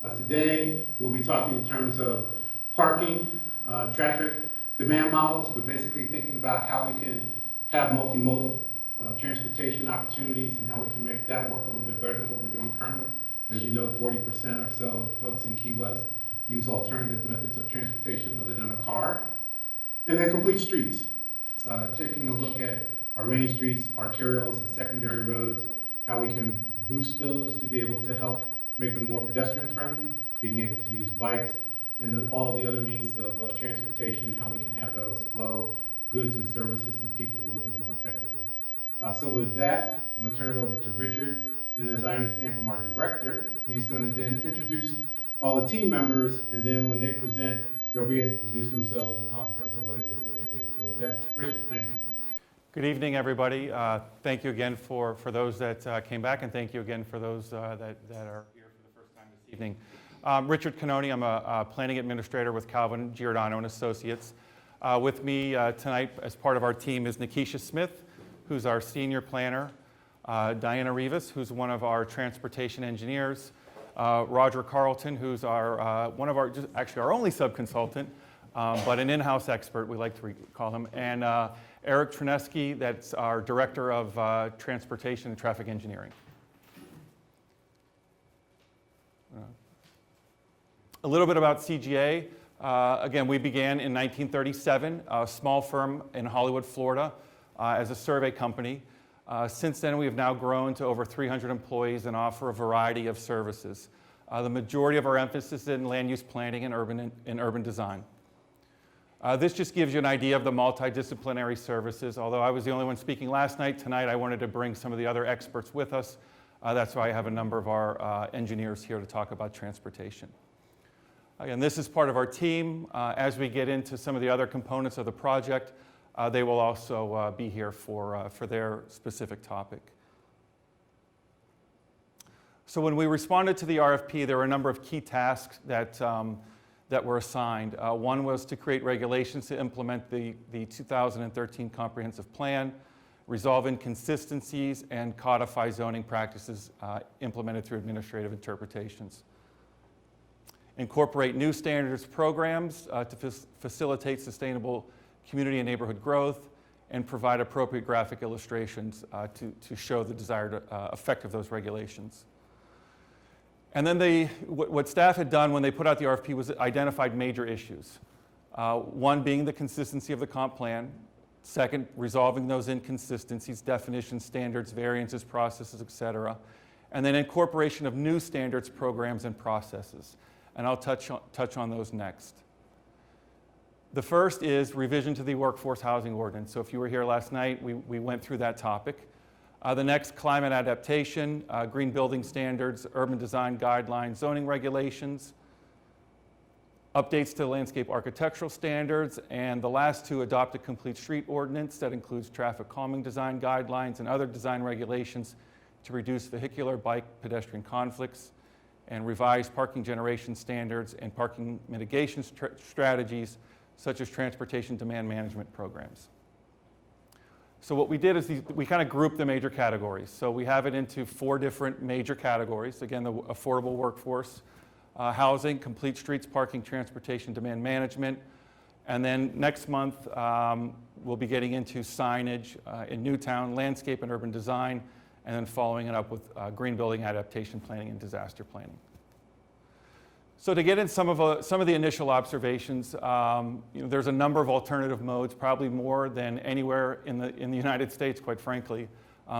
Today, we'll be talking in terms of parking, traffic demand models, but basically thinking about how we can have multimodal transportation opportunities and how we can make that work a little bit better than what we're doing currently. As you know, 40% or so of folks in Key West use alternative methods of transportation other than a car. And then complete streets, taking a look at our main streets, arterials, and secondary roads, how we can boost those to be able to help make them more pedestrian friendly, being able to use bikes, and then all the other means of transportation, how we can have those flow goods and services and people a little bit more effectively. So with that, I'm going to turn it over to Richard, and as I understand from our director, he's going to then introduce all the team members, and then when they present, they'll be able to introduce themselves and talk in terms of what it is that they do. So with that, Richard, thank you. Good evening, everybody. Thank you again for those that came back, and thank you again for those that are here for the first time this evening. Richard Canoni, I'm a planning administrator with Calvin Giordano and Associates. With me tonight as part of our team is Nikisha Smith, who's our senior planner, Diana Rivas, who's one of our transportation engineers, Roger Carlton, who's our actually our only sub-consultant, but an in-house expert, we like to call him, and Eric Trineski, that's our director of transportation and traffic engineering. A little bit about CGA. Again, we began in 1937, a small firm in Hollywood, Florida, as a survey company. Since then, we have now grown to over 300 employees and offer a variety of services. The majority of our emphasis is in land use planning and urban design. This just gives you an idea of the multidisciplinary services. Although I was the only one speaking last night, tonight I wanted to bring some of the other experts with us. That's why I have a number of our engineers here to talk about transportation. Again, this is part of our team. As we get into some of the other components of the project, they will also be here for their specific topic. So when we responded to the RFP, there were a number of key tasks that were assigned. One was to create regulations to implement the 2013 Comprehensive Plan, resolve inconsistencies, and codify zoning practices implemented through administrative interpretations. Incorporate new standards programs to facilitate sustainable community and neighborhood growth, and provide appropriate graphic illustrations to show the desired effect of those regulations. And then what staff had done when they put out the RFP was identified major issues. One being the consistency of the comp plan. Second, resolving those inconsistencies, definitions, standards, variances, processes, et cetera. And then incorporation of new standards, programs, and processes. And I'll touch on those next. The first is revision to the workforce housing ordinance. So if you were here last night, we went through that topic. The next, climate adaptation, green building standards, urban design guidelines, zoning regulations, updates to landscape architectural standards, and the last two, adopt a complete street ordinance that includes traffic calming design guidelines and other design regulations to reduce vehicular, bike, pedestrian conflicts, and revise parking generation standards and parking mitigation strategies, such as transportation demand management programs. So what we did is we kind of grouped the major categories. So we have it into 4 different major categories. Again, the affordable workforce, housing, complete streets, parking, transportation demand management. And then next month, we'll be getting into signage in Newtown, landscape and urban design, and then following it up with green building adaptation planning and disaster planning. So to get in some of the initial observations, there's a number of alternative modes, probably more than anywhere in the United States, quite frankly,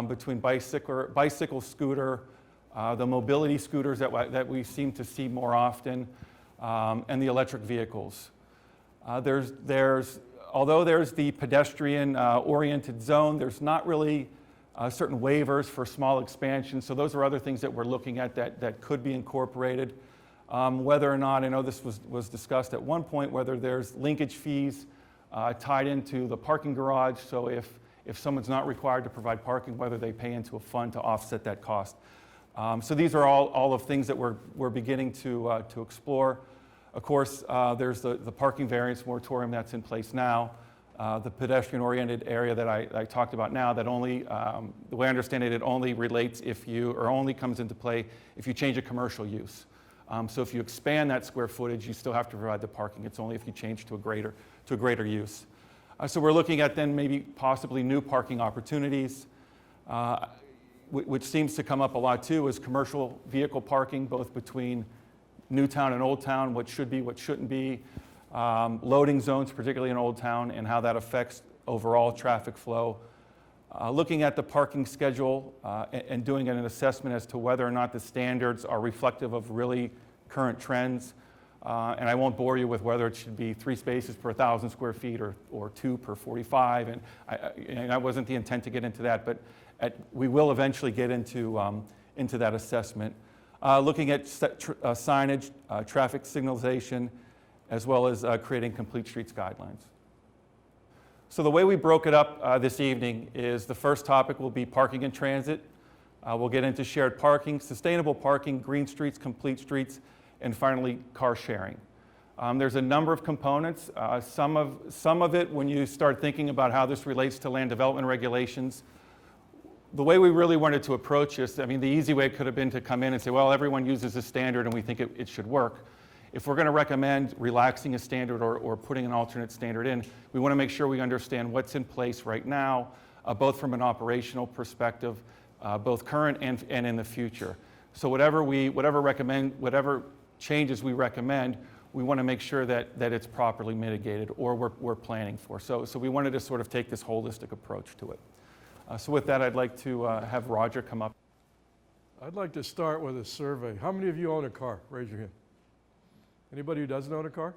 between bicycle, scooter, the mobility scooters that we seem to see more often, and the electric vehicles. Although there's the pedestrian-oriented zone, there's not really certain waivers for small expansions. So those are other things that we're looking at that could be incorporated. Whether or not, I know this was discussed at one point, whether there's linkage fees tied into the parking garage. So if someone's not required to provide parking, whether they pay into a fund to offset that cost. So these are all of things that we're beginning to explore. Of course, there's the parking variance moratorium that's in place now. The pedestrian-oriented area that I talked about now, that only, the way I understand it, it only relates only comes into play if you change a commercial use. So if you expand that square footage, you still have to provide the parking. It's only if you change to a greater use. So we're looking at then maybe possibly new parking opportunities, which seems to come up a lot too, is commercial vehicle parking, both between New Town and Old Town, what should be, what shouldn't be, loading zones, particularly in Old Town, and how that affects overall traffic flow. Looking at the parking schedule and doing an assessment as to whether or not the standards are reflective of really current trends. And I won't bore you with whether it should be 3 spaces per 1,000 square feet or 2 per 45. And that wasn't the intent to get into that, but we will eventually get into that assessment. Looking at signage, traffic signalization, as well as creating complete streets guidelines. So the way we broke it up this evening is the first topic will be parking in transit. We'll get into shared parking, sustainable parking, green streets, complete streets, and finally car sharing. There's a number of components. Some of it, when you start thinking about how this relates to land development regulations, the way we really wanted to approach this, I mean, the easy way could have been to come in and say, well, everyone uses a standard and we think it should work. If we're going to recommend relaxing a standard or putting an alternate standard in, we want to make sure we understand what's in place right now, both from an operational perspective, both current and in the future. So whatever changes we recommend, we want to make sure that it's properly mitigated or we're planning for. So we wanted to sort of take this holistic approach to it. So with that, I'd like to have Roger come up. I'd like to start with a survey. How many of you own a car? Raise your hand. Anybody who doesn't own a car?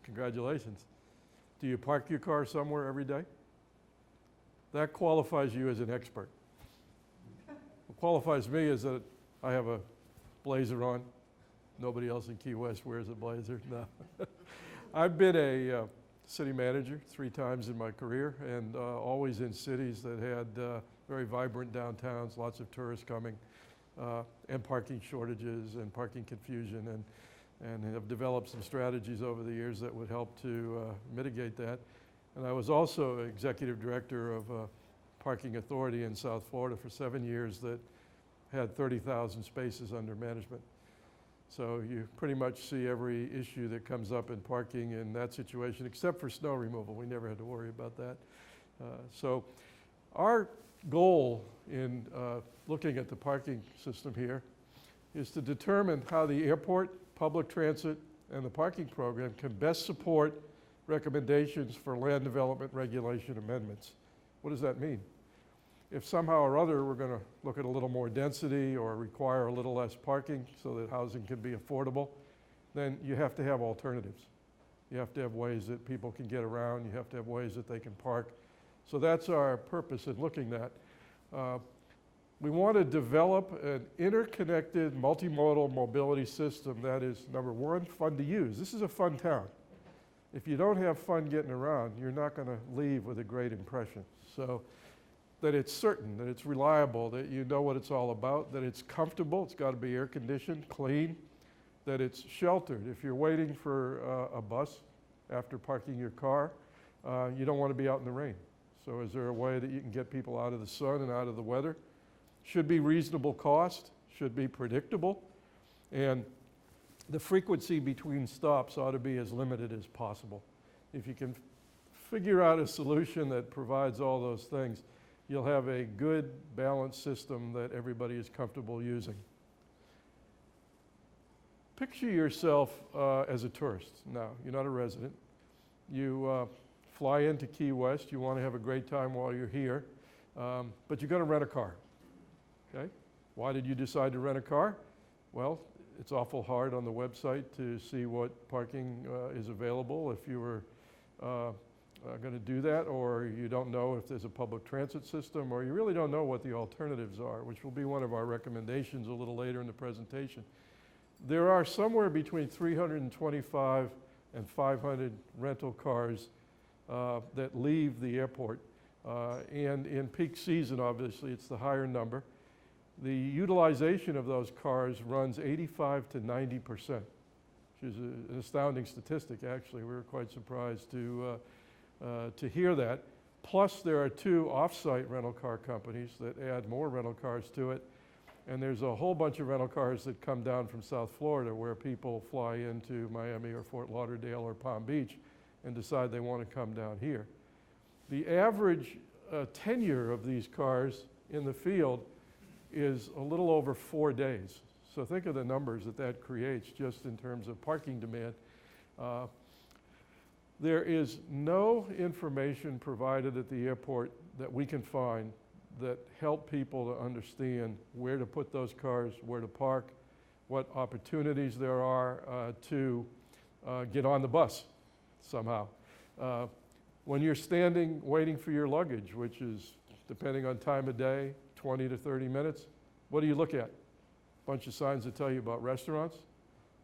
Congratulations. Do you park your car somewhere every day? That qualifies you as an expert. What qualifies me is that I have a blazer on. Nobody else in Key West wears a blazer. No. I've been a city manager 3 times in my career, and always in cities that had very vibrant downtowns, lots of tourists coming, and parking shortages and parking confusion, and have developed some strategies over the years that would help to mitigate that. And I was also executive director of a parking authority in South Florida for 7 years that had 30,000 spaces under management. So you pretty much see every issue that comes up in parking in that situation, except for snow removal. We never had to worry about that. So our goal in looking at the parking system here is to determine how the airport, public transit, and the parking program can best support recommendations for land development regulation amendments. What does that mean? If somehow or other we're going to look at a little more density or require a little less parking so that housing can be affordable, then you have to have alternatives. You have to have ways that people can get around. You have to have ways that they can park. So that's our purpose in looking at. We want to develop an interconnected multimodal mobility system that is, number one, fun to use. This is a fun town. If you don't have fun getting around, you're not going to leave with a great impression. So that it's certain, that it's reliable, that you know what it's all about, that it's comfortable, it's got to be air conditioned, clean, that it's sheltered. If you're waiting for a bus after parking your car, you don't want to be out in the rain. So is there a way that you can get people out of the sun and out of the weather? Should be reasonable cost, should be predictable, and the frequency between stops ought to be as limited as possible. If you can figure out a solution that provides all those things, you'll have a good, balanced system that everybody is comfortable using. Picture yourself as a tourist. Now, you're not a resident. You fly into Key West. You want to have a great time while you're here, but you're going to rent a car. Okay? Why did you decide to rent a car? Well, it's awful hard on the website to see what parking is available if you were going to do that, or you don't know if there's a public transit system, or you really don't know what the alternatives are, which will be one of our recommendations a little later in the presentation. There are somewhere between 325 and 500 rental cars that leave the airport, and in peak season, obviously, it's the higher number. The utilization of those cars runs 85 to 90%, which is an astounding statistic, actually. We were quite surprised to hear that. Plus, there are 2 off-site rental car companies that add more rental cars to it. And there's a whole bunch of rental cars that come down from South Florida where people fly into Miami or Fort Lauderdale or Palm Beach and decide they want to come down here. The average tenure of these cars in the field is a little over 4 days. So think of the numbers that that creates just in terms of parking demand. There is no information provided at the airport that we can find that help people to understand where to put those cars, where to park, what opportunities there are to get on the bus somehow. When you're standing waiting for your luggage, which is, depending on time of day, 20 to 30 minutes, what do you look at? A bunch of signs that tell you about restaurants.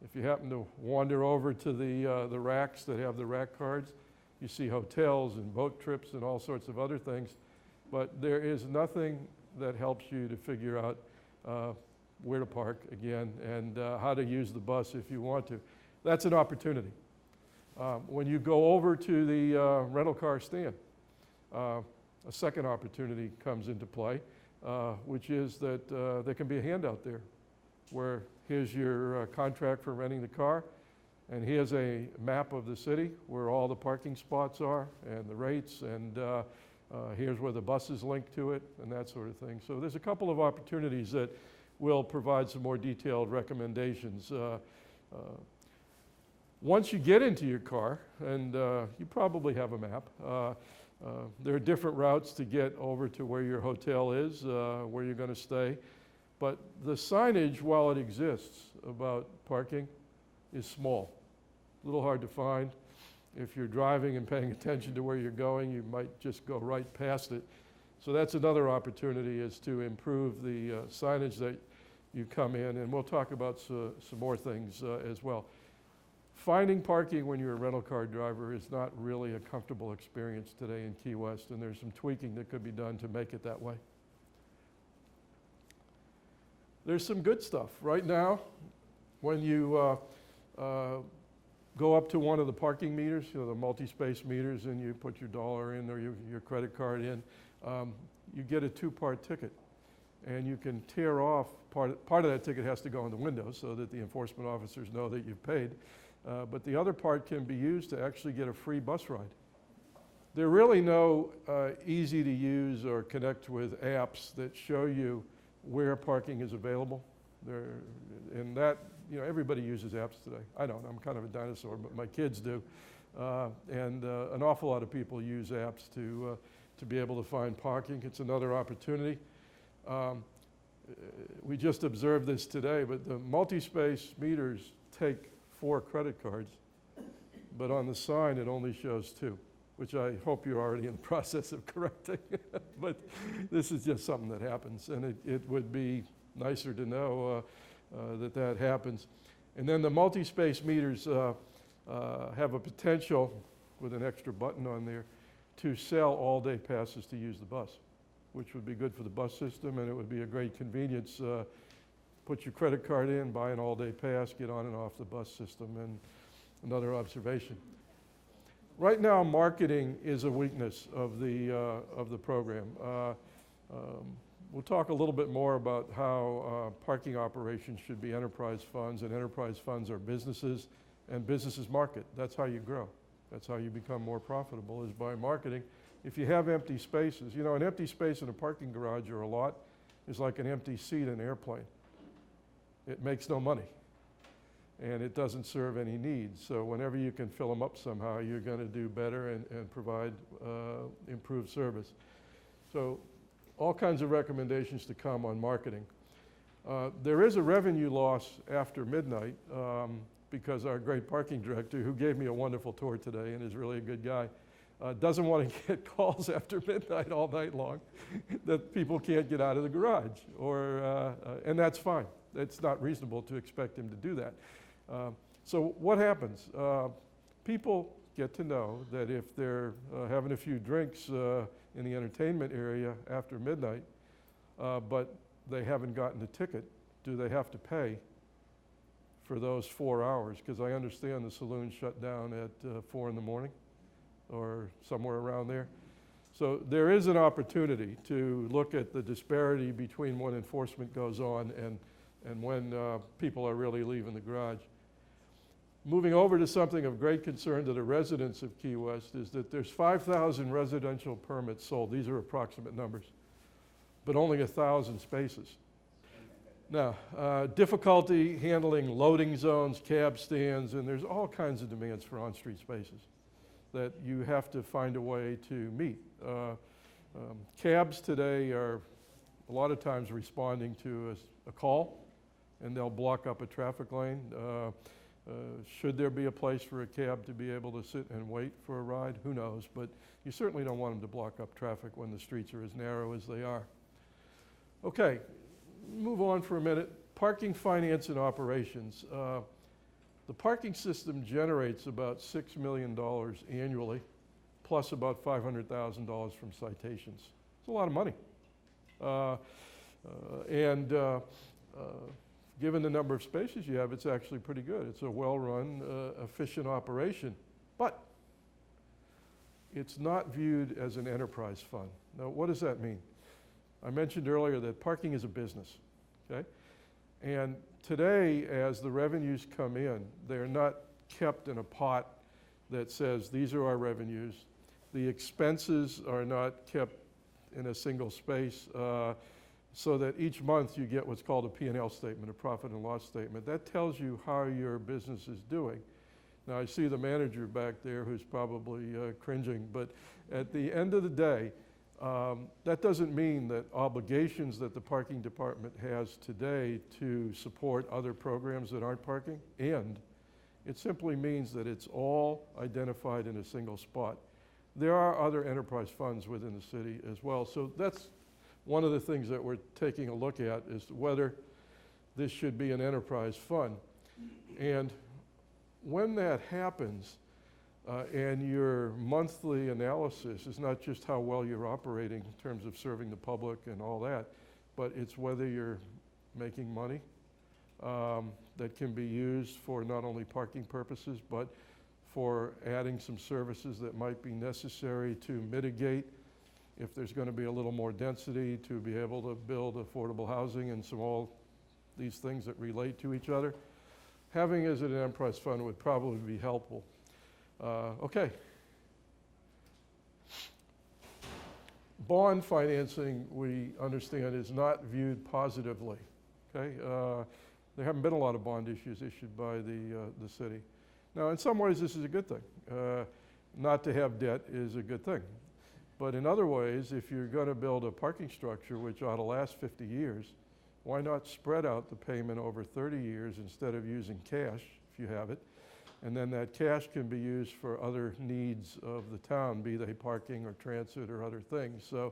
If you happen to wander over to the racks that have the rack cards, you see hotels and boat trips and all sorts of other things. But there is nothing that helps you to figure out where to park again and how to use the bus if you want to. That's an opportunity. When you go over to the rental car stand, a second opportunity comes into play, which is that there can be a handout there where here's your contract for renting the car, and here's a map of the city where all the parking spots are and the rates, and here's where the bus is linked to it and that sort of thing. So there's a couple of opportunities that will provide some more detailed recommendations. Once you get into your car, and you probably have a map, there are different routes to get over to where your hotel is, where you're going to stay. But the signage, while it exists about parking, is small. A little hard to find. If you're driving and paying attention to where you're going, you might just go right past it. So that's another opportunity, is to improve the signage that you come in, and we'll talk about some more things as well. Finding parking when you're a rental car driver is not really a comfortable experience today in Key West, and there's some tweaking that could be done to make it that way. There's some good stuff. Right now, when you go up to one of the parking meters, you know, the multi-space meters, and you put your dollar in or your credit card in, you get a 2-part ticket. And you can tear off, part of that ticket has to go in the window so that the enforcement officers know that you've paid. But the other part can be used to actually get a free bus ride. There are really no easy to use or connect with apps that show you where parking is available. And that, you know, everybody uses apps today. I don't, I'm kind of a dinosaur, but my kids do. And an awful lot of people use apps to be able to find parking. It's another opportunity. We just observed this today, but the multi-space meters take 4 credit cards, but on the sign it only shows 2, which I hope you're already in the process of correcting. But this is just something that happens, and it would be nicer to know that happens. And then the multi-space meters have a potential, with an extra button on there, to sell all-day passes to use the bus, which would be good for the bus system, and it would be a great convenience. Put your credit card in, buy an all-day pass, get on and off the bus system. And another observation. Right now, marketing is a weakness of the program. We'll talk a little bit more about how parking operations should be enterprise funds, and enterprise funds are businesses, and businesses market. That's how you grow. That's how you become more profitable, is by marketing. If you have empty spaces, you know, an empty space in a parking garage or a lot is like an empty seat in an airplane. It makes no money, and it doesn't serve any needs. So whenever you can fill them up somehow, you're going to do better and provide improved service. So all kinds of recommendations to come on marketing. There is a revenue loss after midnight because our great parking director, who gave me a wonderful tour today and is really a good guy, doesn't want to get calls after midnight all night long that people can't get out of the garage, and that's fine. It's not reasonable to expect him to do that. So what happens? People get to know that if they're having a few drinks in the entertainment area after midnight, but they haven't gotten a ticket, do they have to pay for those 4 hours? Because I understand the saloon shut down at 4 in the morning or somewhere around there. So there is an opportunity to look at the disparity between when enforcement goes on and when people are really leaving the garage. Moving over to something of great concern to the residents of Key West is that there's 5,000 residential permits sold. These are approximate numbers, but only 1,000 spaces. Now, difficulty handling loading zones, cab stands, and there's all kinds of demands for on-street spaces that you have to find a way to meet. Cabs today are a lot of times responding to a call, and they'll block up a traffic lane. Should there be a place for a cab to be able to sit and wait for a ride? Who knows, but you certainly don't want them to block up traffic when the streets are as narrow as they are. Okay, move on for a minute. Parking finance and operations. The parking system generates about $6 million annually, plus about $500,000 from citations. It's a lot of money. Given the number of spaces you have, it's actually pretty good. It's a well-run, efficient operation, but it's not viewed as an enterprise fund. Now, what does that mean? I mentioned earlier that parking is a business, okay? And today, as the revenues come in, they're not kept in a pot that says, these are our revenues. The expenses are not kept in a single space, so that each month you get what's called a P&L statement, a profit and loss statement. That tells you how your business is doing. Now, I see the manager back there who's probably cringing, but at the end of the day, that doesn't mean that obligations that the parking department has today to support other programs that aren't parking, and it simply means that it's all identified in a single spot. There are other enterprise funds within the city as well, so that's one of the things that we're taking a look at is whether this should be an enterprise fund. And when that happens, and your monthly analysis is not just how well you're operating in terms of serving the public and all that, but it's whether you're making money that can be used for not only parking purposes, but for adding some services that might be necessary to mitigate if there's going to be a little more density, to be able to build affordable housing and some all these things that relate to each other. Having as an enterprise fund would probably be helpful. Okay. Bond financing, we understand, is not viewed positively. Okay, there haven't been a lot of bond issues issued by the city. Now, in some ways, this is a good thing. Not to have debt is a good thing. But in other ways, if you're going to build a parking structure which ought to last 50 years, why not spread out the payment over 30 years instead of using cash, if you have it? And then that cash can be used for other needs of the town, be they parking or transit or other things. So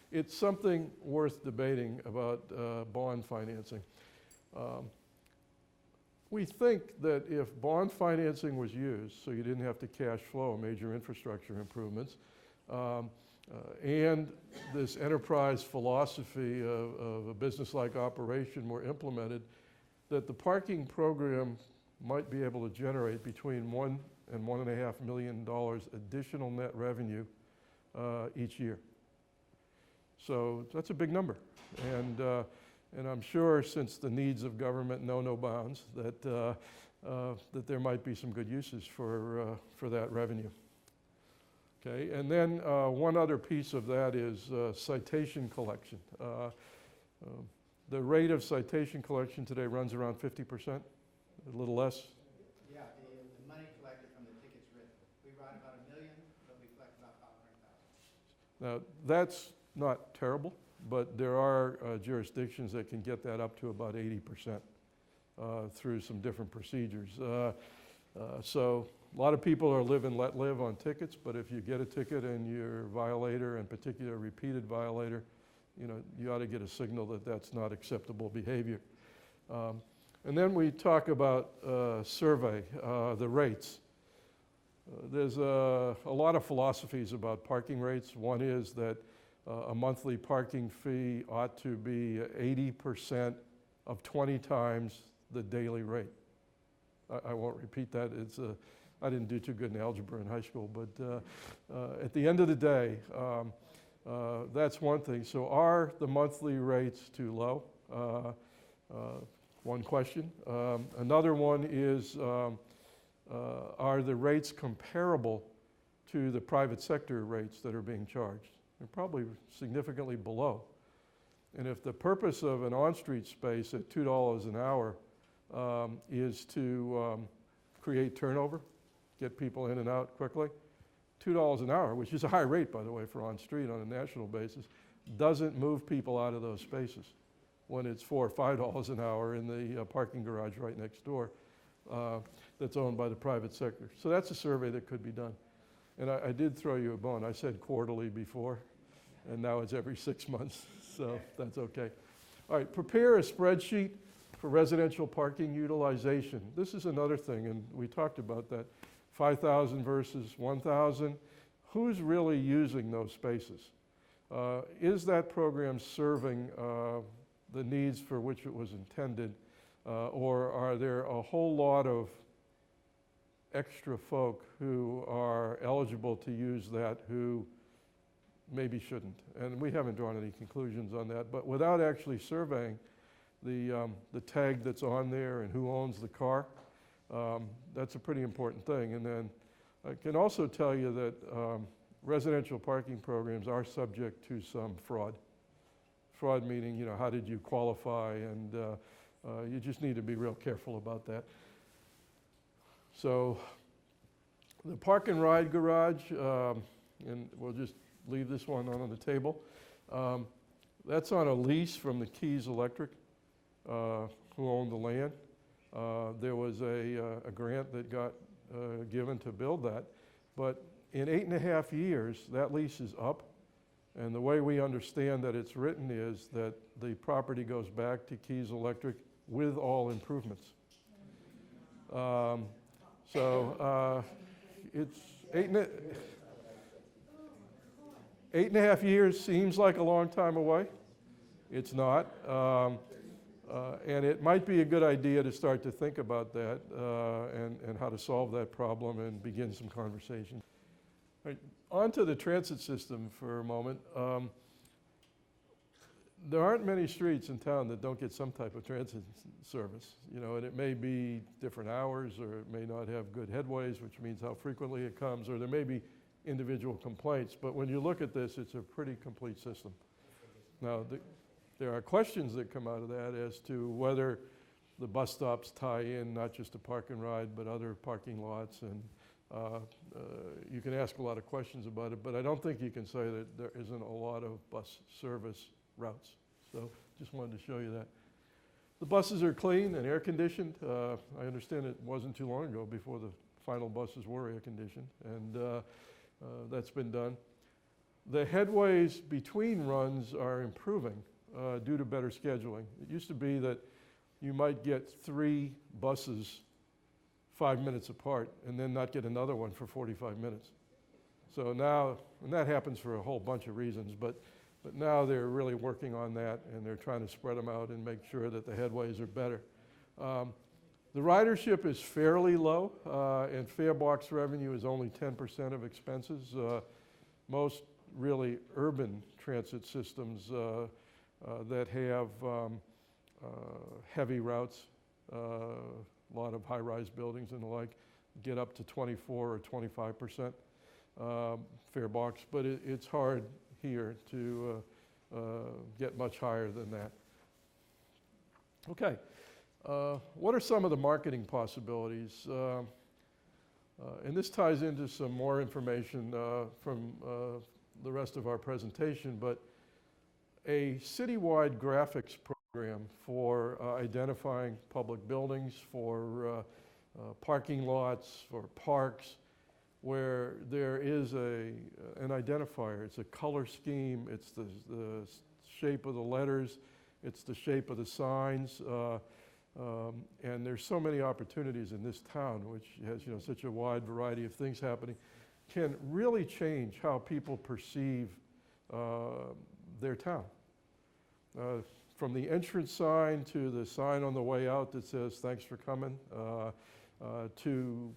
it's something worth debating about bond financing. We think that if bond financing was used, so you didn't have to cash flow major infrastructure improvements, and this enterprise philosophy of a business-like operation were implemented, that the parking program might be able to generate between $1 and $1.5 million additional net revenue each year. So that's a big number. And I'm sure, since the needs of government know no bounds, that there might be some good uses for that revenue. Okay, and then one other piece of that is citation collection. The rate of citation collection today runs around 50%, a little less. Yeah, the money collected from the tickets written. We write about 1 million, but we collect about 500,000. Now, that's not terrible, but there are jurisdictions that can get that up to about 80% through some different procedures. So a lot of people are live and let live on tickets, but if you get a ticket and you're a violator, in particular a repeated violator, you ought to get a signal that that's not acceptable behavior. And then we talk about survey, the rates. There's a lot of philosophies about parking rates. One is that a monthly parking fee ought to be 80% of 20 times the daily rate. I won't repeat that. I didn't do too good in algebra in high school, but at the end of the day, That's one thing. So are the monthly rates too low? One question. Another one is, are the rates comparable to the private sector rates that are being charged? They're probably significantly below. And if the purpose of an on-street space at $2 an hour is to create turnover, get people in and out quickly, $2 an hour, which is a high rate, by the way, for on-street on a national basis, doesn't move people out of those spaces when it's $4 or $5 an hour in the parking garage right next door that's owned by the private sector. So that's a survey that could be done. And I did throw you a bone. I said quarterly before, and now it's every 6 months, so that's okay. All right, prepare a spreadsheet for residential parking utilization. This is another thing, and we talked about that. 5,000 versus 1,000. Who's really using those spaces? Is that program serving the needs for which it was intended, or are there a whole lot of extra folk who are eligible to use that who maybe shouldn't? And we haven't drawn any conclusions on that, but without actually surveying the tag that's on there and who owns the car, that's a pretty important thing. And then I can also tell you that residential parking programs are subject to some fraud. Fraud meaning, you know, how did you qualify? And you just need to be real careful about that. So the park and ride garage, and we'll just leave this one on the table. That's on a lease from the Keys Electric, who owned the land. There was a grant that got given to build that, but in 8.5 years, that lease is up, and the way we understand that it's written is that the property goes back to Keys Electric with all improvements. It's 8.5 years seems like a long time away. It's not. And it might be a good idea to start to think about that and how to solve that problem and begin some conversation. Right. On to the transit system for a moment. There aren't many streets in town that don't get some type of transit service, you know, and it may be different hours, or it may not have good headways, which means how frequently it comes, or there may be individual complaints. But when you look at this, it's a pretty complete system. Now, there are questions that come out of that as to whether the bus stops tie in not just to park and ride, but other parking lots, and you can ask a lot of questions about it, but I don't think you can say that there isn't a lot of bus service routes. So just wanted to show you that. The buses are clean and air conditioned. I understand it wasn't too long ago before the final buses were air conditioned, and that's been done. The headways between runs are improving due to better scheduling. It used to be that you might get 3 buses 5 minutes apart and then not get another one for 45 minutes. So now, and that happens for a whole bunch of reasons, but now they're really working on that, and they're trying to spread them out and make sure that the headways are better. The ridership is fairly low, and fare box revenue is only 10% of expenses. Most really urban transit systems that have heavy routes, a lot of high-rise buildings and the like, get up to 24 or 25% fare box, but it's hard here to get much higher than that. Okay, what are some of the marketing possibilities? And this ties into some more information from the rest of our presentation, but a citywide graphics program for identifying public buildings, for parking lots, for parks, where there is an identifier. It's a color scheme, it's the shape of the letters, it's the shape of the signs, and there's so many opportunities in this town, which has, you know, such a wide variety of things happening, can really change how people perceive their town. From the entrance sign to the sign on the way out that says, "Thanks for coming," to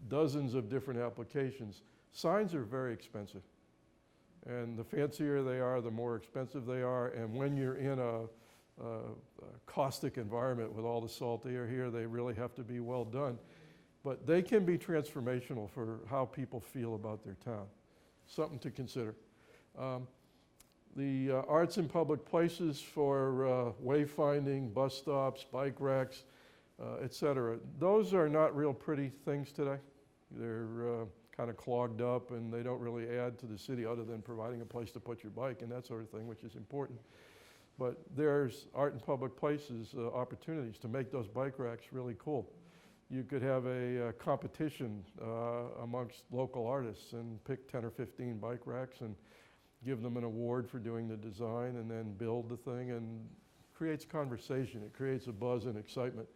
dozens of different applications. Signs are very expensive. And the fancier they are, the more expensive they are. And when you're in a caustic environment with all the salt air here, they really have to be well done. But they can be transformational for how people feel about their town. Something to consider. The arts in public places for wayfinding, bus stops, bike racks, et cetera. Those are not real pretty things today. They're kind of clogged up and they don't really add to the city other than providing a place to put your bike and that sort of thing, which is important. But there's art in public places opportunities to make those bike racks really cool. You could have a competition amongst local artists and pick 10 or 15 bike racks and give them an award for doing the design and then build the thing, and creates conversation. It creates a buzz and excitement.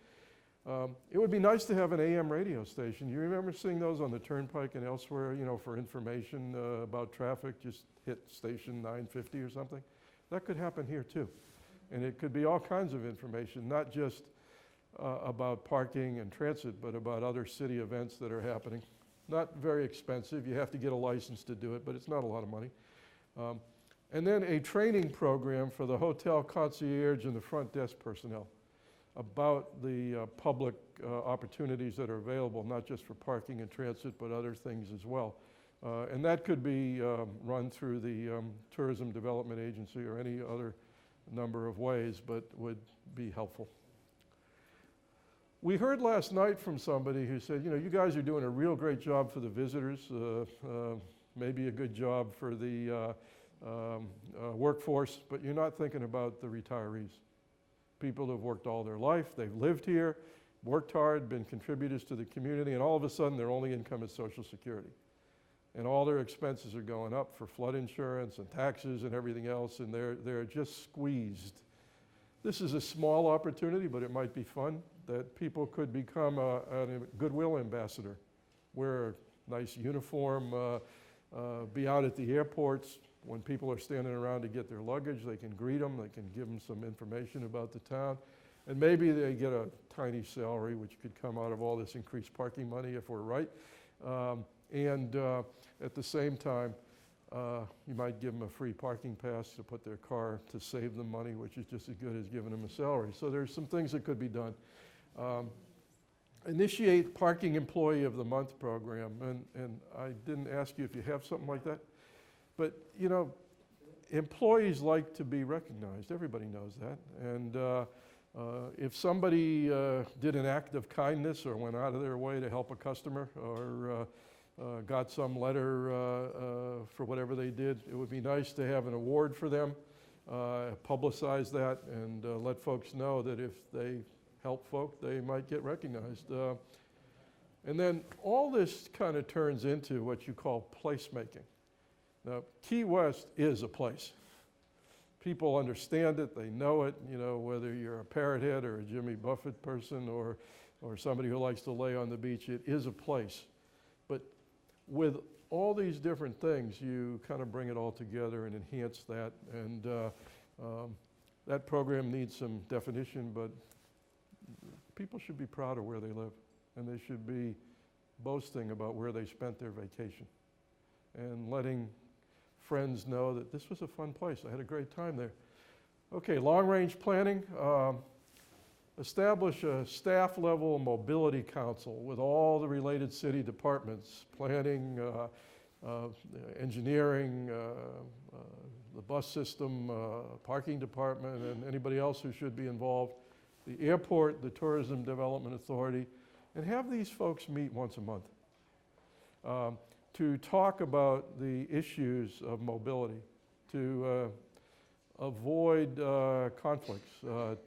It would be nice to have an AM radio station. You remember seeing those on the Turnpike and elsewhere, you know, for information about traffic, just hit station 950 or something? That could happen here too. And it could be all kinds of information, not just about parking and transit, but about other city events that are happening. Not very expensive. You have to get a license to do it, but it's not a lot of money. And then a training program for the hotel concierge and the front desk personnel about the public opportunities that are available, not just for parking and transit, but other things as well. And that could be run through the Tourism Development Agency or any other number of ways, but would be helpful. We heard last night from somebody who said, you know, you guys are doing a real great job for the visitors, maybe a good job for the workforce, but you're not thinking about the retirees. People who have worked all their life, they've lived here, worked hard, been contributors to the community, and all of a sudden their only income is Social Security. And all their expenses are going up for flood insurance and taxes and everything else, and they're just squeezed. This is a small opportunity, but it might be fun, that people could become a goodwill ambassador, wear a nice uniform, be out at the airports. When people are standing around to get their luggage, they can greet them, they can give them some information about the town, and maybe they get a tiny salary, which could come out of all this increased parking money if we're right. And at the same time, you might give them a free parking pass to put their car to save them money, which is just as good as giving them a salary. So there's some things that could be done. Initiate Parking Employee of the Month program, and I didn't ask you if you have something like that, but you know, employees like to be recognized. Everybody knows that. And if somebody did an act of kindness or went out of their way to help a customer or got some letter for whatever they did, it would be nice to have an award for them, publicize that, and let folks know that if they help folk, they might get recognized. And then all this kind of turns into what you call placemaking. Now, Key West is a place. People understand it, they know it, you know, whether you're a parrot head or a Jimmy Buffett person or somebody who likes to lay on the beach, it is a place. But with all these different things, you kind of bring it all together and enhance that. And that program needs some definition, but people should be proud of where they live, and they should be boasting about where they spent their vacation and letting friends know that this was a fun place. I had a great time there. Okay, long-range planning. Establish a staff-level mobility council with all the related city departments, planning, engineering, the bus system, parking department, and anybody else who should be involved, the airport, the Tourism Development Authority, and have these folks meet once a month to talk about the issues of mobility, to avoid conflicts,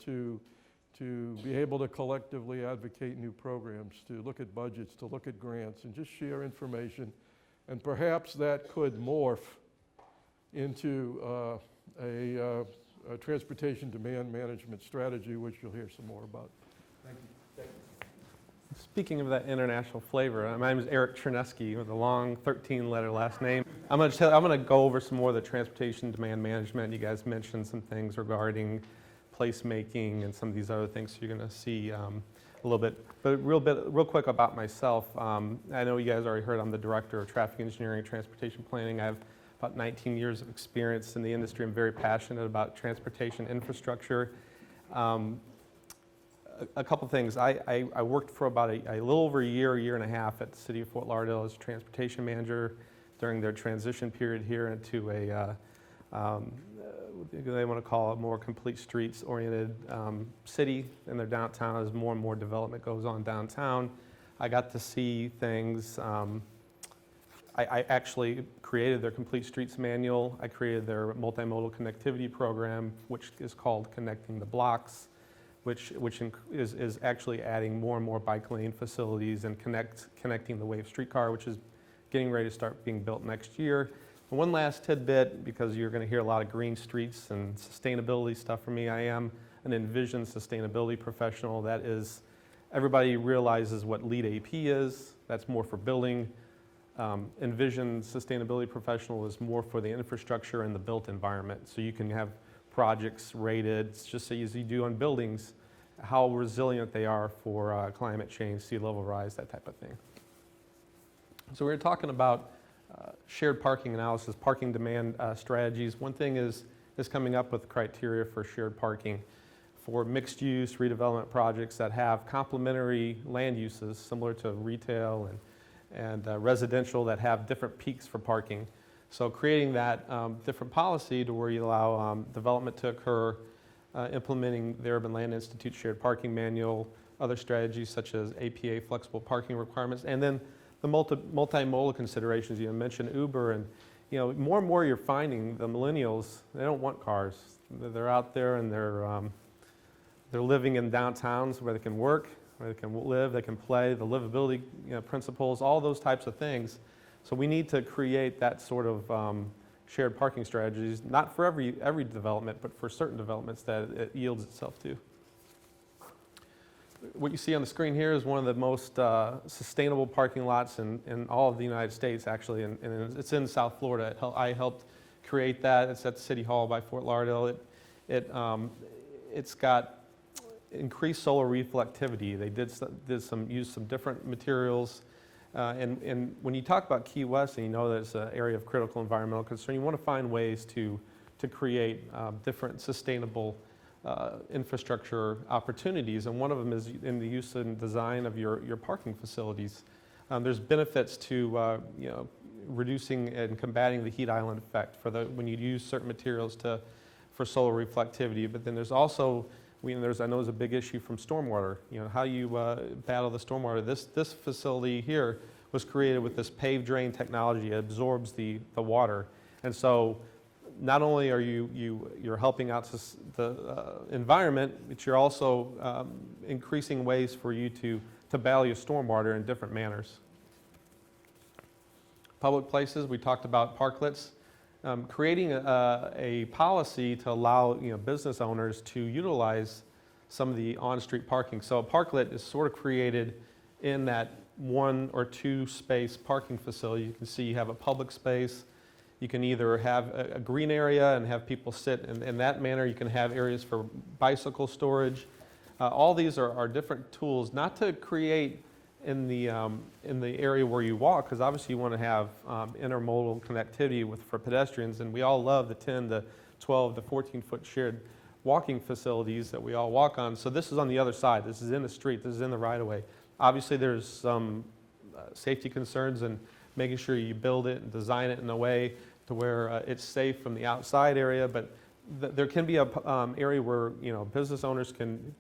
to be able to collectively advocate new programs, to look at budgets, to look at grants, and just share information. And perhaps that could morph into a transportation demand management strategy, which you'll hear some more about. Thank you. Speaking of that international flavor, my name is Eric Chernesky with a long 13-letter last name. I'm going to go over some more of the transportation demand management. You guys mentioned some things regarding placemaking and some of these other things, so you're going to see a little bit. But real quick about myself. I know you guys already heard I'm the Director of Traffic Engineering and Transportation Planning. I have about 19 years of experience in the industry. I'm very passionate about transportation infrastructure. A couple things. I worked for about a little over a year and a half at the City of Fort Lauderdale as a transportation manager during their transition period here into a, they want to call it more complete streets oriented city in their downtown as more and more development goes on downtown. I got to see things. I actually created their Complete Streets Manual. I created their multimodal connectivity program, which is called Connecting the Blocks, which is actually adding more and more bike lane facilities and connecting the Wave streetcar, which is getting ready to start being built next year. And one last tidbit, because you're going to hear a lot of green streets and sustainability stuff from me. I am an Envision sustainability professional. That is, everybody realizes what LEED AP is. That's more for building. Envision sustainability professional is more for the infrastructure and the built environment. So you can have projects rated, it's just as you do on buildings, how resilient they are for climate change, sea level rise, that type of thing. So we were talking about shared parking analysis, parking demand strategies. One thing is coming up with criteria for shared parking for mixed use redevelopment projects that have complementary land uses similar to retail and residential that have different peaks for parking. So creating that different policy to where you allow development to occur, implementing the Urban Land Institute Shared Parking Manual, other strategies such as APA flexible parking requirements, and then the multimodal considerations. You mentioned Uber, and more and more you're finding the millennials, they don't want cars. They're out there and they're living in downtowns where they can work, where they can live, they can play, the livability principles, all those types of things. So we need to create that sort of shared parking strategies, not for every development, but for certain developments that it yields itself to. What you see on the screen here is one of the most sustainable parking lots in all of the United States, actually, and it's in South Florida. I helped create that. It's at City Hall by Fort Lauderdale. It's got increased solar reflectivity. They used some different materials. And when you talk about Key West and you know that it's an area of critical environmental concern, you want to find ways to create different sustainable infrastructure opportunities. And one of them is in the use and design of your parking facilities. There's benefits to reducing and combating the heat island effect when you use certain materials for solar reflectivity. But then there's also I know there's a big issue from stormwater. How you battle the stormwater. This facility here was created with this paved drain technology. It absorbs the water, and so not only are you're helping out the environment, but you're also increasing ways for you to battle your stormwater in different manners. Public places. We talked about parklets. Creating a policy to allow business owners to utilize some of the on-street parking. So a parklet is sort of created in that 1 or 2 space parking facility. You can see you have a public space. You can either have a green area and have people sit in that manner. You can have areas for bicycle storage. All these are different tools, not to create in the area where you walk, because obviously you want to have intermodal connectivity for pedestrians, and we all love the 10 to 12 to 14 foot shared walking facilities that we all walk on. So this is on the other side. This is in the street. This is in the right of way. Obviously there's some safety concerns and making sure you build it and design it in a way to where it's safe from the outside area, but there can be a area where business owners can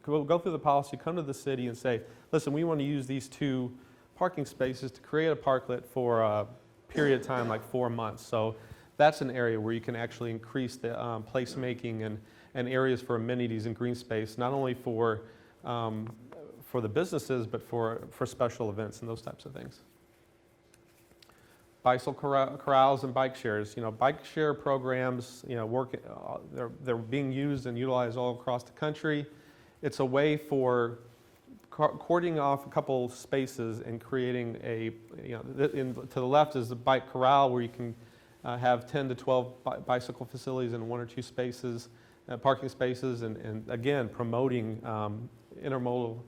go through the policy, come to the city and say, listen, we want to use these 2 parking spaces to create a parklet for a period of time like 4 months. So that's an area where you can actually increase the placemaking and areas for amenities and green space, not only for the businesses, but for special events and those types of things. Bicycle corrals and bike shares. Bike share programs, they're being used and utilized all across the country. It's a way for cording off a couple spaces and creating to the left is the bike corral where you can have 10 to 12 bicycle facilities in 1 or 2 spaces, parking spaces, and again, promoting intermodal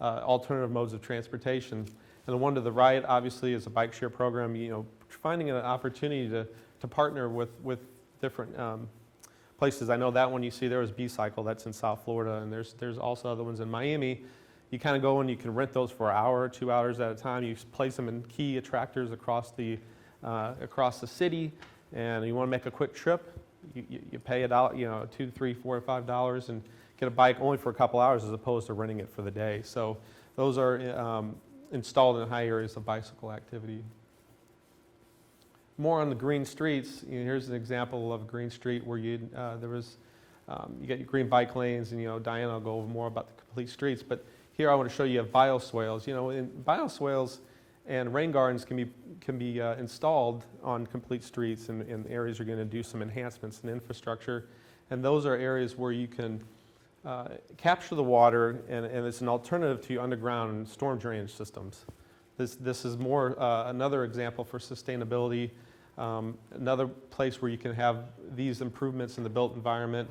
alternative modes of transportation. And the one to the right, obviously, is a bike share program. Finding an opportunity to partner with different places. I know that one you see there is B-Cycle, that's in South Florida, and there's also other ones in Miami. You kind of go and you can rent those for an hour or 2 hours at a time. You place them in key attractors across the city, and you want to make a quick trip, you pay it out, $2, $3, $4, $5, and get a bike only for a couple hours as opposed to renting it for the day. So those are installed in high areas of bicycle activity. More on the green streets, here's an example of a green street where you get your green bike lanes, and Diana will go over more about the complete streets. But here I want to show you bioswales. Bioswales and rain gardens can be installed on complete streets in areas you're going to do some enhancements in infrastructure, and those are areas where you can capture the water, and it's an alternative to underground storm drainage systems. This is more another example for sustainability, another place where you can have these improvements in the built environment,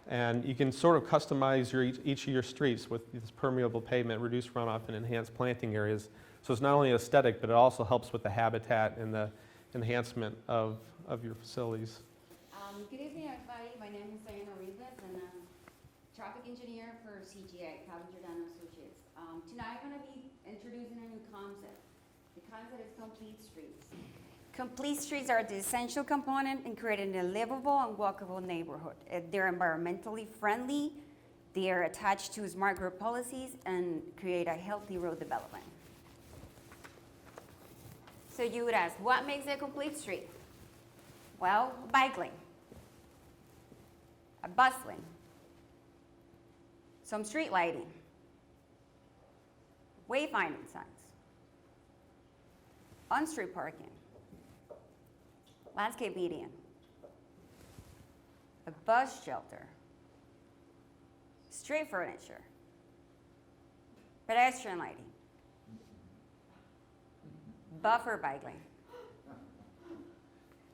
and you can sort of customize each of your streets with this permeable pavement, reduced runoff, and enhanced planting areas. So it's not only aesthetic, but it also helps with the habitat and the enhancement of your facilities. Good evening, everybody. My name is Diana Rivas, and I'm traffic engineer for CGA, Calvin Giordano Associates. Tonight I'm going to be introducing a new concept. The concept is complete streets. Complete streets are the essential component in creating a livable and walkable neighborhood. They're environmentally friendly, they are attached to smart growth policies, and create a healthy road development. So you would ask, what makes a complete street? Well, a bike lane, a bus lane, some street lighting, wayfinding signs, on-street parking, landscape median, a bus shelter, street furniture, pedestrian lighting, buffer bike lane.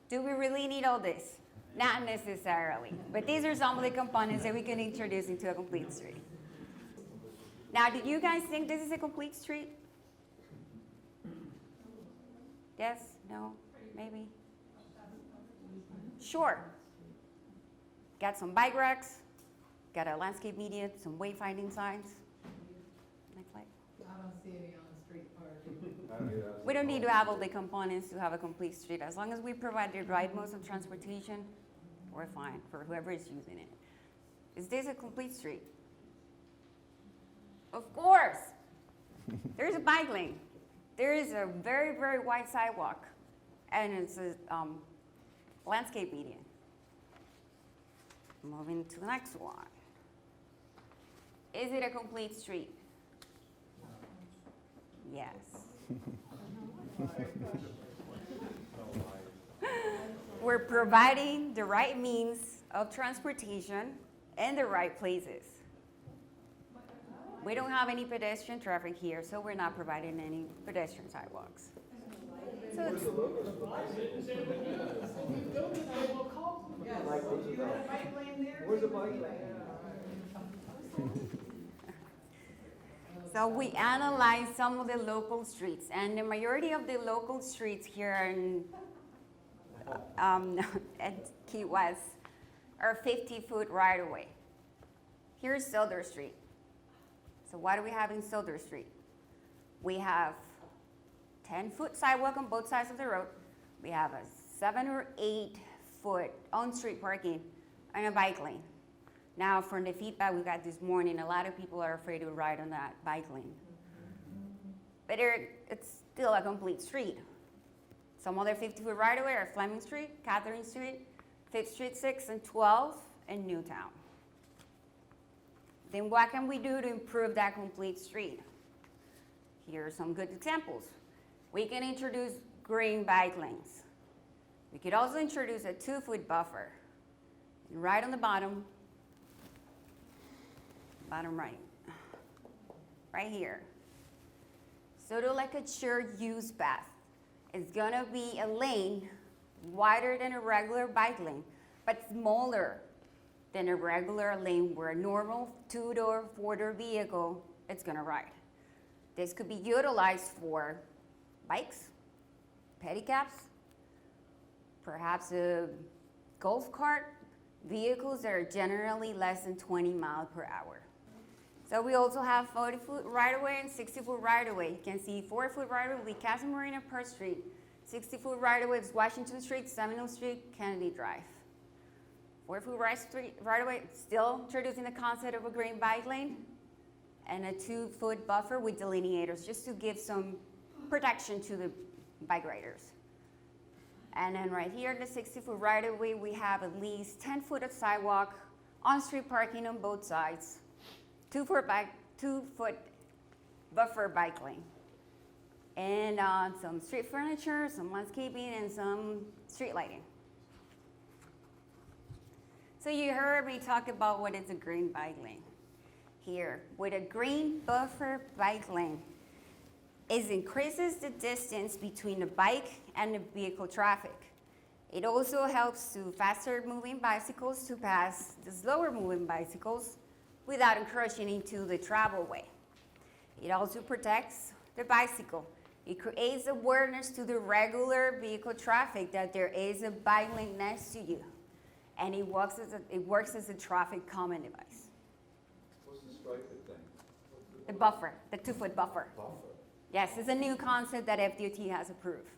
Do we really need all this? Not necessarily, but these are some of the components that we can introduce into a complete street. Now, do you guys think this is a complete street? Yes? No? Maybe? Sure. Got some bike racks, got a landscape median, some wayfinding signs. Next slide. I don't see any on-street parking. We don't need to have all the components to have a complete street. As long as we provide the right modes of transportation, we're fine for whoever is using it. Is this a complete street? Of course. There's a bike lane. There is a very, very wide sidewalk, and it's a landscape median. Moving to the next one. Is it a complete street? Yes. We're providing the right means of transportation in the right places. We don't have any pedestrian traffic here, so we're not providing any pedestrian sidewalks. So it's, so we analyzed some of the local streets, and the majority of the local streets here in at Key West are 50-foot right-of-way. Here's Silder Street. So what do we have in Silder Street? We have 10-foot sidewalk on both sides of the road. We have a 7 or 8-foot on-street parking and a bike lane. Now, from the feedback we got this morning, a lot of people are afraid to ride on that bike lane. But it's still a complete street. Some other 50-foot right-of-way are Fleming Street, Catherine Street, 5th Street 6 and 12, and Newtown. Then what can we do to improve that complete street? Here are some good examples. We can introduce green bike lanes. We could also introduce a 2-foot buffer. And right on the bottom right here. Sort of like a shared use path. It's gonna be a lane wider than a regular bike lane, but smaller than a regular lane where a normal 2-door, 4-door vehicle is gonna ride. This could be utilized for bikes, pedicabs, perhaps a golf cart, vehicles that are generally less than 20 miles per hour. So we also have 40-foot right-of-way and 60-foot right-of-way. You can see 40-foot right-of-way will be Casa Marina, Perth Street. 60-foot right-of-way is Washington Street, Seminole Street, Kennedy Drive. 40-foot right-of-way, still introducing the concept of a green bike lane and a 2-foot buffer with delineators, just to give some protection to the bike riders. And then right here, the 60-foot right-of-way, we have at least 10 foot of sidewalk, on-street parking on both sides, 2-foot buffer bike lane, and some street furniture, some landscaping, and some street lighting. So you heard me talk about what is a green bike lane. Here, with a green buffer bike lane, it increases the distance between the bike and the vehicle traffic. It also helps to faster moving bicycles to pass the slower moving bicycles without encroaching into the travel way. It also protects the bicycle. It creates awareness to the regular vehicle traffic that there is a bike lane next to you. And it works as a traffic calming device. What's the striped thing? The buffer, the 2-foot buffer. Buffer. Yes, it's a new concept that FDOT has approved.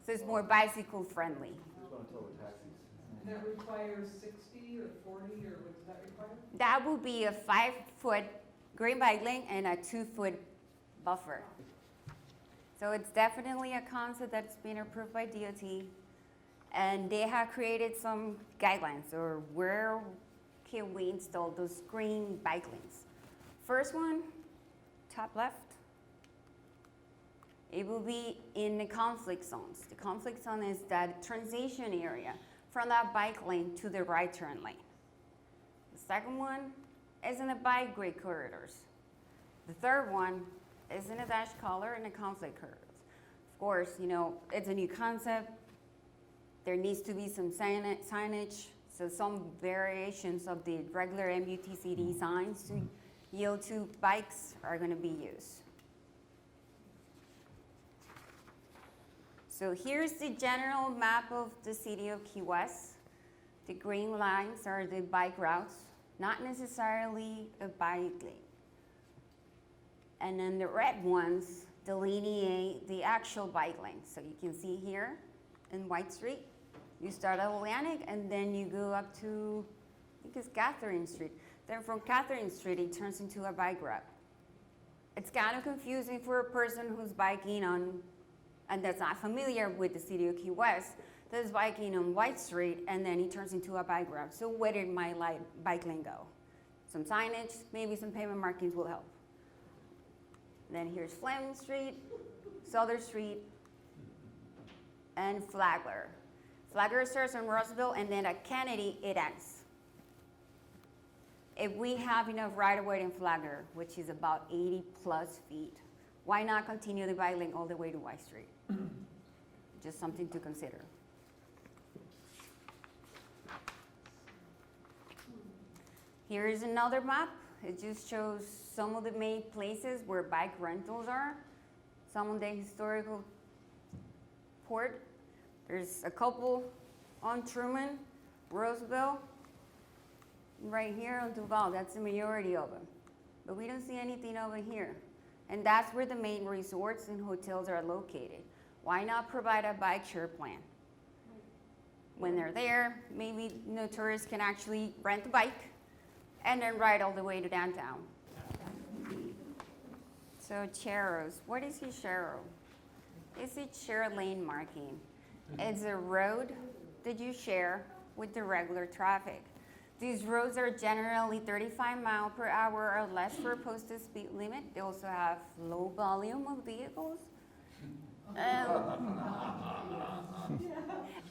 So it's more bicycle friendly. Who's gonna tow the taxis? That requires 60 or 40, or what does that require? That will be a 5-foot green bike lane and a 2-foot buffer. So it's definitely a concept that's been approved by DOT. And they have created some guidelines, or where can we install those green bike lanes. First one, top left, it will be in the conflict zones. The conflict zone is that transition area from that bike lane to the right turn lane. The second one is in the bike grid corridors. The third one is in a dash color in the conflict corridors. Of course, you know, it's a new concept. There needs to be some signage, so some variations of the regular MUTCD signs to yield to bikes are going to be used. So here's the general map of the city of Key West. The green lines are the bike routes, not necessarily a bike lane. And then the red ones delineate the actual bike lane. So you can see here in White Street, you start at Atlantic and then you go up to, I think it's Catherine Street. Then from Catherine Street, it turns into a bike route. It's kind of confusing for a person who's biking on, and that's not familiar with the city of Key West, that's biking on White Street and then it turns into a bike route. So where did my bike lane go? Some signage, maybe some pavement markings will help. Then here's Fleming Street, Southern Street, and Flagler. Flagler starts on Roosevelt, and then at Kennedy, it ends. If we have enough right-of-way in Flagler, which is about 80 plus feet, why not continue the bike lane all the way to White Street? Just something to consider. Here is another map. It just shows some of the main places where bike rentals are. Some of the historical port. There's a couple on Truman, Roosevelt, right here on Duval. That's the majority of them. But we don't see anything over here. And that's where the main resorts and hotels are located. Why not provide a bike share plan? When they're there, maybe tourists can actually rent a bike and then ride all the way to downtown. So Cheros, what is a Chero? It's a share lane marking. It's a road that you share with the regular traffic. These roads are generally 35 miles per hour or less for a posted speed limit. They also have low volume of vehicles.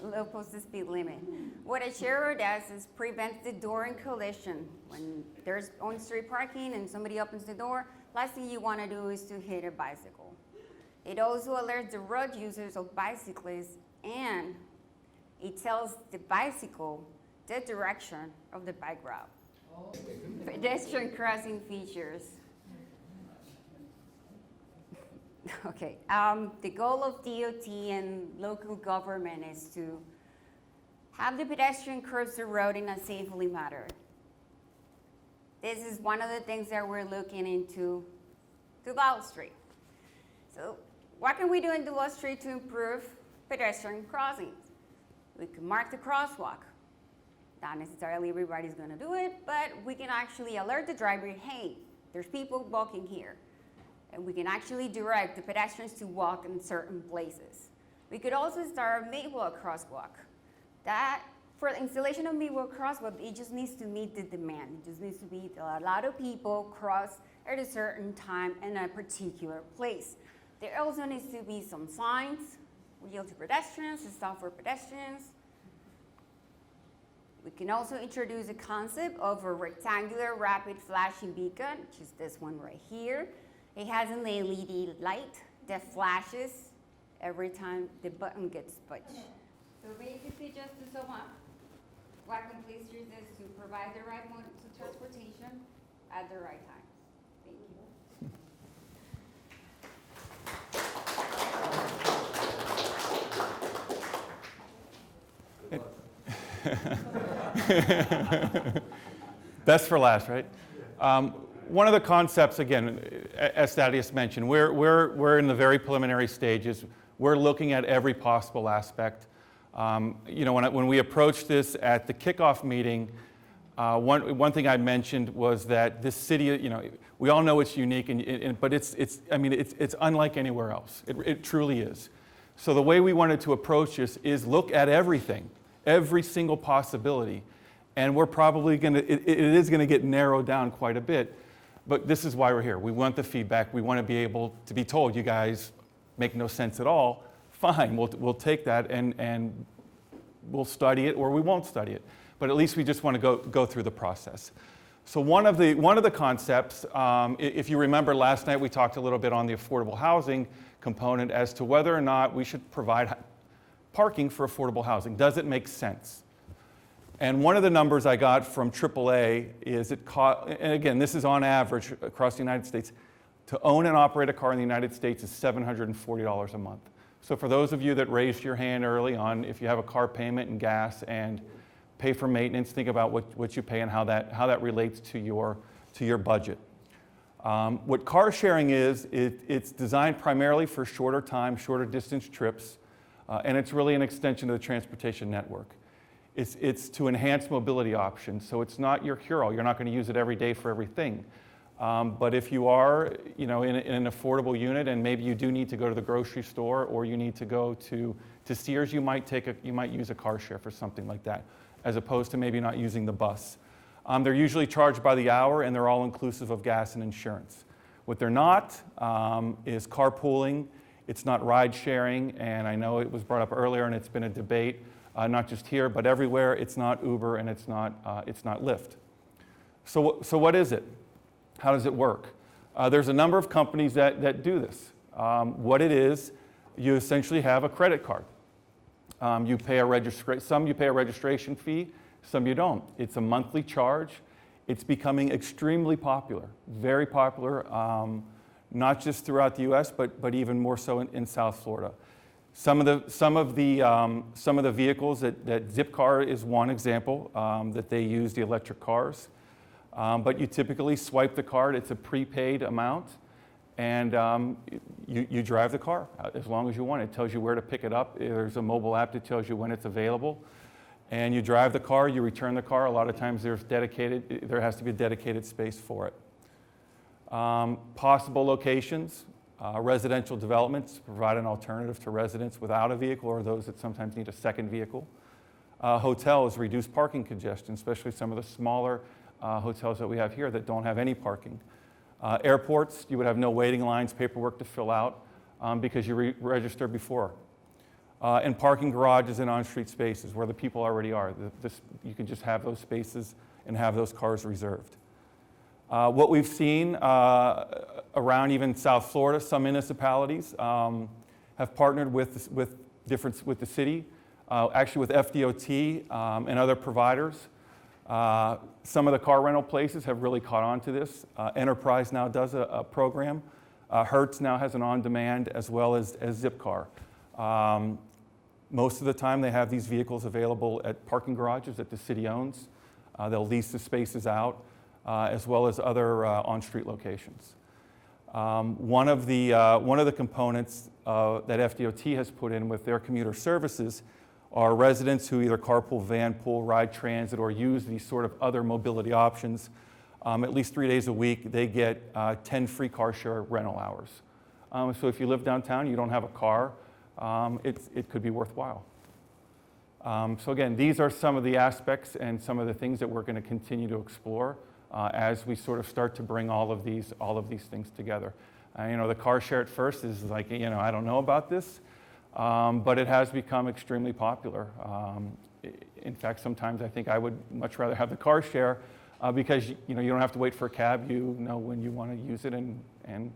Low posted speed limit. What a share does is prevent the door and collision. When there's on-street parking and somebody opens the door, last thing you want to do is to hit a bicycle. It also alerts the road users of bicyclists, and it tells the bicycle the direction of the bike route. Pedestrian crossing features. Okay, the goal of DOT and local government is to have the pedestrian cross the road in a safely manner. This is one of the things that we're looking into Duval Street. So what can we do in Duval Street to improve pedestrian crossings? We can mark the crosswalk. Not necessarily everybody's gonna do it, but we can actually alert the driver, hey, there's people walking here. And we can actually direct the pedestrians to walk in certain places. We could also start a Maywalk crosswalk. That, for the installation of Maywalk crosswalk, it just needs to meet the demand. It just needs to be a lot of people cross at a certain time in a particular place. There also needs to be some signs, yield to pedestrians, stop for pedestrians. We can also introduce a concept of a rectangular rapid flashing beacon, which is this one right here. It has an LED light that flashes every time the button gets pushed. So basically, just to sum up, what complete streets is to provide the right mode to transportation at the right time. Thank you. Best for last, right? One of the concepts, again, as Thaddeus mentioned, we're in the very preliminary stages. We're looking at every possible aspect. When we approached this at the kickoff meeting, one thing I mentioned was that this city, we all know it's unique, but it's unlike anywhere else. It truly is. So the way we wanted to approach this is look at everything, every single possibility, and we're probably it is going to get narrowed down quite a bit. But this is why we're here. We want the feedback. We want to be able to be told, you guys make no sense at all. Fine, we'll take that and we'll study it, or we won't study it. But at least we just want to go through the process. So one of the concepts, if you remember last night, we talked a little bit on the affordable housing component as to whether or not we should provide parking for affordable housing. Does it make sense? And one of the numbers I got from AAA is and again, this is on average across the United States, to own and operate a car in the United States is $740 a month. So for those of you that raised your hand early on, if you have a car payment and gas and pay for maintenance, think about what you pay and how that relates to your budget. What car sharing is, it's designed primarily for shorter time, shorter distance trips, and it's really an extension of the transportation network. It's to enhance mobility options, so it's not your cure-all. You're not going to use it every day for everything. But if you are, in an affordable unit, and maybe you do need to go to the grocery store, or you need to go to Sears, you might use a car share for something like that, as opposed to maybe not using the bus. They're usually charged by the hour, and they're all inclusive of gas and insurance. What they're not is carpooling. It's not ride sharing, and I know it was brought up earlier, and it's been a debate. Not just here, but everywhere. It's not Uber and it's not Lyft. So what is it? How does it work? There's a number of companies that do this. What it is, you essentially have a credit card. Some you pay a registration fee, some you don't. It's a monthly charge. It's becoming extremely popular, very popular, not just throughout the U.S., but even more so in South Florida. Some of the vehicles that Zipcar is one example that they use the electric cars, but you typically swipe the card. It's a prepaid amount, and you drive the car as long as you want. It tells you where to pick it up. There's a mobile app that tells you when it's available, and you drive the car. You return the car. A lot of times there has to be a dedicated space for it. Possible locations. Residential developments provide an alternative to residents without a vehicle or those that sometimes need a second vehicle. Hotels reduce parking congestion, especially some of the smaller hotels that we have here that don't have any parking. Airports, you would have no waiting lines, paperwork to fill out because you register before. And parking garages and on-street spaces where the people already are. You can just have those spaces and have those cars reserved. What we've seen around even South Florida, some municipalities have partnered with the city, actually with FDOT and other providers. Some of the car rental places have really caught on to this. Enterprise now does a program Hertz now has an on-demand as well as Zipcar. Most of the time they have these vehicles available at parking garages that the city owns. They'll lease the spaces out as well as other on-street locations. One of the components that FDOT has put in with their commuter services are residents who either carpool, vanpool, ride transit, or use these sort of other mobility options. At least 3 days a week, they get 10 free car share rental hours. So if you live downtown, you don't have a car, it could be worthwhile. So again, these are some of the aspects and some of the things that we're going to continue to explore as we sort of start to bring all of these things together. The car share at first is like, I don't know about this, but it has become extremely popular. In fact, sometimes I think I would much rather have the car share because you don't have to wait for a cab. You know when you want to use it and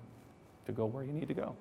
to go where you need to go.